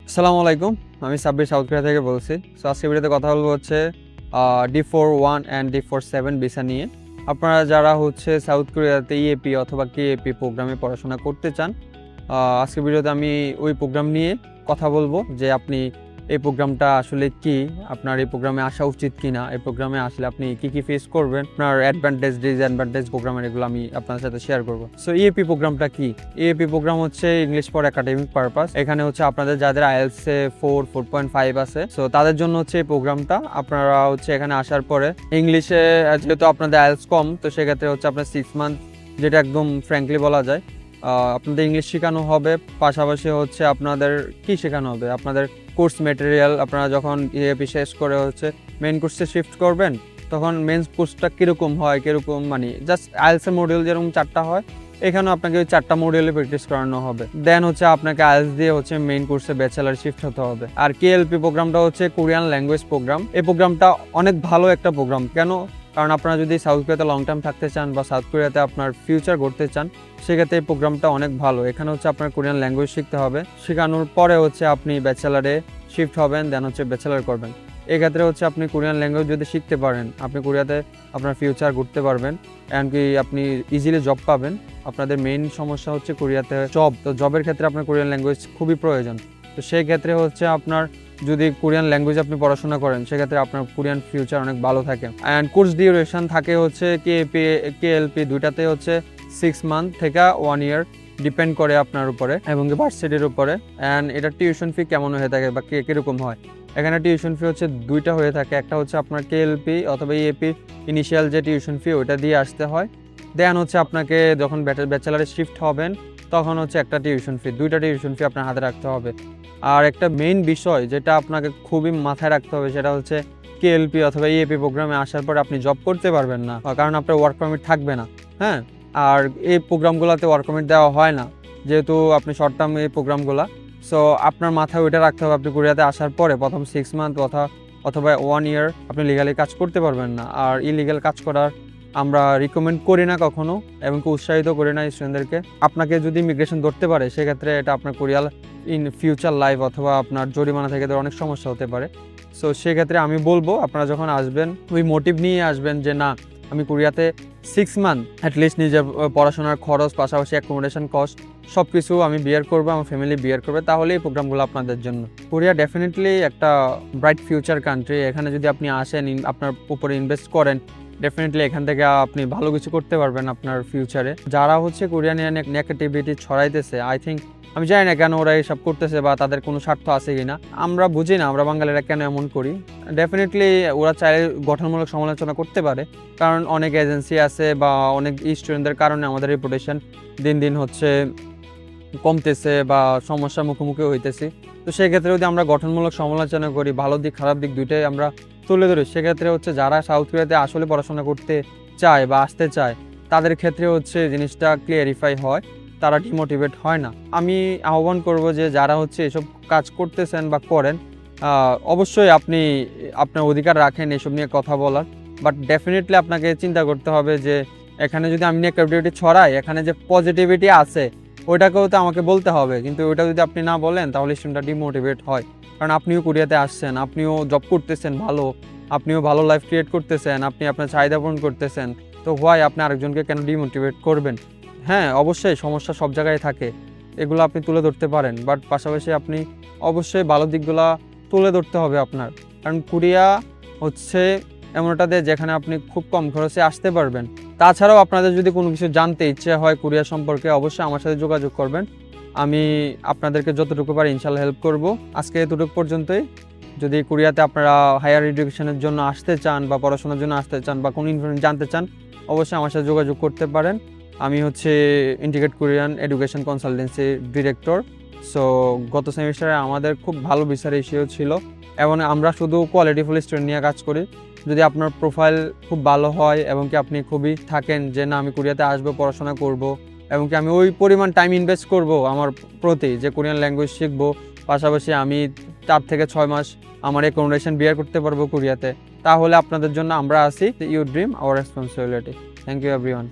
আসসালামু আলাইকুম। আমি সাব্বির সাউথ কোরিয়া থেকে বলছি। সো আজকের ভিডিওতে কথা বলবো হচ্ছে D41 অ্যান্ড D47 ভিসা নিয়ে। আপনারা যারা হচ্ছে সাউথ কোরিয়াতে ইএপি অথবা কেএপি প্রোগ্রামে পড়াশোনা করতে চান, আজকের ভিডিওতে আমি ওই প্রোগ্রাম নিয়ে কথা বলবো যে আপনি এই প্রোগ্রামটা আসলে কি, আপনার এই প্রোগ্রামে আসা উচিত কিনা, এই প্রোগ্রামে আসলে আপনি কি ফেস করবেন, আপনার অ্যাডভান্টেজ ডিসঅ্যাডভান্টেজ প্রোগ্রামের এগুলো আমি আপনার সাথে শেয়ার করবো। সো ইএপি প্রোগ্রামটা কি? ইএপি প্রোগ্রাম হচ্ছে ইংলিশ ফর একাডেমিক পারপাস। এখানে হচ্ছে আপনাদের যাদের IELTS এ 4.5 আছে, সো তাদের জন্য হচ্ছে এই প্রোগ্রামটা। আপনারা হচ্ছে এখানে আসার পরে ইংলিশে যেহেতু আপনাদের IELTS কম, তো সেক্ষেত্রে হচ্ছে আপনার 6 মান্থ, যেটা একদম ফ্র্যাঙ্কলি বলা যায়, আপনাদের ইংলিশ শেখানো হবে। পাশাপাশি হচ্ছে আপনাদের কি শেখানো হবে, আপনাদের কোর্স ম্যাটেরিয়াল। আপনারা যখন ইএপি শেষ করে হচ্ছে মেইন কোর্সে শিফট করবেন, তখন মেইন কোর্সটা কীরকম হয়, কীরকম মানে জাস্ট আইএলসের মডিউল যেরকম 4টা হয়, এখানেও আপনাকে ওই 4টা মডিউলে প্র্যাকটিস করানো হবে। দেন হচ্ছে আপনাকে আইএলস দিয়ে হচ্ছে মেইন কোর্সে ব্যাচেলার শিফট হতে হবে। আর কেএলপি প্রোগ্রামটা হচ্ছে কোরিয়ান ল্যাঙ্গুয়েজ প্রোগ্রাম। এই প্রোগ্রামটা অনেক ভালো একটা প্রোগ্রাম। কেন? কারণ আপনারা যদি সাউথ কোরিয়াতে লং টার্ম থাকতে চান বা সাউথ কোরিয়াতে আপনার ফিউচার গড়তে চান, সেক্ষেত্রে এই প্রোগ্রামটা অনেক ভালো। এখানে হচ্ছে আপনার কোরিয়ান ল্যাঙ্গুয়েজ শিখতে হবে, শেখানোর পরে হচ্ছে আপনি ব্যাচেলারে শিফট হবেন, দেন হচ্ছে ব্যাচেলার করবেন। এক্ষেত্রে হচ্ছে আপনি কোরিয়ান ল্যাঙ্গুয়েজ যদি শিখতে পারেন, আপনি কোরিয়াতে আপনার ফিউচার গড়তে পারবেন, এমনকি আপনি ইজিলি জব পাবেন। আপনাদের মেইন সমস্যা হচ্ছে কোরিয়াতে জব, তো জবের ক্ষেত্রে আপনার কোরিয়ান ল্যাঙ্গুয়েজ খুবই প্রয়োজন। তো সেই ক্ষেত্রে হচ্ছে আপনার যদি কোরিয়ান ল্যাঙ্গুয়েজ আপনি পড়াশোনা করেন, সেক্ষেত্রে আপনার কোরিয়ান ফিউচার অনেক ভালো থাকে। অ্যান্ড কোর্স ডিউরেশন থাকে হচ্ছে কেএলপি দুইটাতে হচ্ছে 6 মান্থ থেকে 1 ইয়ার, ডিপেন্ড করে আপনার উপরে এবং ভার্সিটির উপরে। অ্যান্ড এটা টিউশন ফি কেমন হয়ে থাকে বা কীরকম হয়, এখানে টিউশন ফি হচ্ছে দুইটা হয়ে থাকে। একটা হচ্ছে আপনার কেএলপি অথবা ইএপি ইনিশিয়াল যে টিউশন ফি, ওইটা দিয়ে আসতে হয়। দেন হচ্ছে আপনাকে যখন ব্যাচেলারে শিফট হবেন, তখন হচ্ছে একটা টিউশন ফি, দুইটা টিউশন ফি আপনার হাতে রাখতে হবে। আর একটা মেইন বিষয় যেটা আপনাকে খুবই মাথায় রাখতে হবে, সেটা হচ্ছে কেএলপি অথবা ইএপি প্রোগ্রামে আসার পর আপনি জব করতে পারবেন না, কারণ আপনার ওয়ার্ক পারমিট থাকবে না। হ্যাঁ, আর এই প্রোগ্রামগুলোতে ওয়ার্ক পারমিট দেওয়া হয় না, যেহেতু আপনি শর্ট টার্ম এই প্রোগ্রামগুলো। সো আপনার মাথায় ওইটা রাখতে হবে, আপনি কোরিয়াতে আসার পরে প্রথম 6 মান্থ অথবা 1 ইয়ার আপনি লিগালি কাজ করতে পারবেন না। আর ইলিগাল কাজ করার আমরা রিকমেন্ড করি না কখনো, এবং উৎসাহিত করি না স্টুডেন্টদেরকে। আপনাকে যদি ইমিগ্রেশন ধরতে পারে, সেক্ষেত্রে এটা আপনার কোরিয়াল ইন ফিউচার লাইফ অথবা আপনার জরিমানা থেকে অনেক সমস্যা হতে পারে। সো সেক্ষেত্রে আমি বলবো, আপনারা যখন আসবেন ওই মোটিভ নিয়ে আসবেন যে না, আমি কোরিয়াতে 6 মান্থ অ্যাটলিস্ট নিজের পড়াশোনার খরচ, পাশাপাশি অ্যাকোমোডেশন কস্ট সব কিছু আমি বিয়ার করবো, আমার ফ্যামিলি বিয়ার করবে, তাহলে এই প্রোগ্রামগুলো আপনাদের জন্য। কোরিয়া ডেফিনেটলি একটা ব্রাইট ফিউচার কান্ট্রি। এখানে যদি আপনি আসেন, আপনার উপরে ইনভেস্ট করেন, ডেফিনেটলি এখান থেকে আপনি ভালো কিছু করতে পারবেন আপনার ফিউচারে। যারা হচ্ছে কোরিয়ান নেগেটিভিটি ছড়াইতেছে, আই থিঙ্ক, আমি জানি না কেন ওরা এইসব করতেছে বা তাদের কোনো স্বার্থ আছে কিনা, আমরা বুঝি না আমরা বাঙালিরা কেন এমন করি। ডেফিনেটলি ওরা চাইলে গঠনমূলক সমালোচনা করতে পারে, কারণ অনেক এজেন্সি আছে বা অনেক স্টুডেন্টদের কারণে আমাদের রেপুটেশন দিন দিন হচ্ছে কমতেছে বা সমস্যার মুখোমুখি হইতেছি। তো সেক্ষেত্রে যদি আমরা গঠনমূলক সমালোচনা করি, ভালো দিক খারাপ দিক দুইটাই আমরা তুলে ধরি, সেক্ষেত্রে হচ্ছে যারা সাউথ কোরিয়াতে আসলে পড়াশোনা করতে চায় বা আসতে চায়, তাদের ক্ষেত্রে হচ্ছে জিনিসটা ক্লিয়ারিফাই হয়, তারা ডিমোটিভেট হয় না। আমি আহ্বান করব যে যারা হচ্ছে এসব কাজ করতেছেন বা করেন, অবশ্যই আপনি আপনার অধিকার রাখেন এসব নিয়ে কথা বলার, বাট ডেফিনেটলি আপনাকে চিন্তা করতে হবে যে এখানে যদি আমি নেগেটিভিটি ছড়াই, এখানে যে পজিটিভিটি আছে ওইটাকেও তো আমাকে বলতে হবে। কিন্তু ওইটা যদি আপনি না বলেন, তাহলে স্টুডেন্টটা ডিমোটিভেট হয়। কারণ আপনিও কোরিয়াতে আসছেন, আপনিও জব করতেছেন ভালো, আপনিও ভালো লাইফ ক্রিয়েট করতেছেন, আপনি আপনার চাহিদা পূরণ করতেছেন, তো হোয়াই আপনি আরেকজনকে কেন ডিমোটিভেট করবেন? হ্যাঁ, অবশ্যই সমস্যা সব জায়গায় থাকে, এগুলো আপনি তুলে ধরতে পারেন, বাট পাশাপাশি আপনি অবশ্যই ভালো দিকগুলো তুলে ধরতে হবে আপনার। কারণ কোরিয়া হচ্ছে এমন একটা দেশ যেখানে আপনি খুব কম খরচে আসতে পারবেন। তাছাড়াও আপনাদের যদি কোনো কিছু জানতে ইচ্ছে হয় কোরিয়া সম্পর্কে, অবশ্যই আমার সাথে যোগাযোগ করবেন। আমি আপনাদেরকে যতটুকু পারি ইনশাল্লাহ হেল্প করব। আজকে এতটুকু পর্যন্তই। যদি কোরিয়াতে আপনারা হায়ার এডুকেশনের জন্য আসতে চান বা পড়াশোনার জন্য আসতে চান বা কোনো ইনফরমেশন জানতে চান, অবশ্যই আমার সাথে যোগাযোগ করতে পারেন। আমি হচ্ছে ইন্টিগ্রেট কোরিয়ান এডুকেশন কনসালটেন্সির ডিরেক্টর। সো গত সেমিস্টারে আমাদের খুব ভালো ভিসা রেশিও ছিল, এবং আমরা শুধু কোয়ালিটিফুল স্টুডেন্ট নিয়ে কাজ করি। যদি আপনার প্রোফাইল খুব ভালো হয় এবং কি আপনি খুবই থাকেন যে না, আমি কোরিয়াতে আসবো, পড়াশোনা করব, এবং কি আমি ওই পরিমাণ টাইম ইনভেস্ট করব আমার প্রতি যে কোরিয়ান ল্যাঙ্গুয়েজ শিখবো, পাশাপাশি আমি 4 থেকে 6 মাস আমার অ্যাকোমোডেশন বিয়ার করতে পারবো কোরিয়াতে, তাহলে আপনাদের জন্য আমরা আছি। You dream our responsibility. Thank you everyone.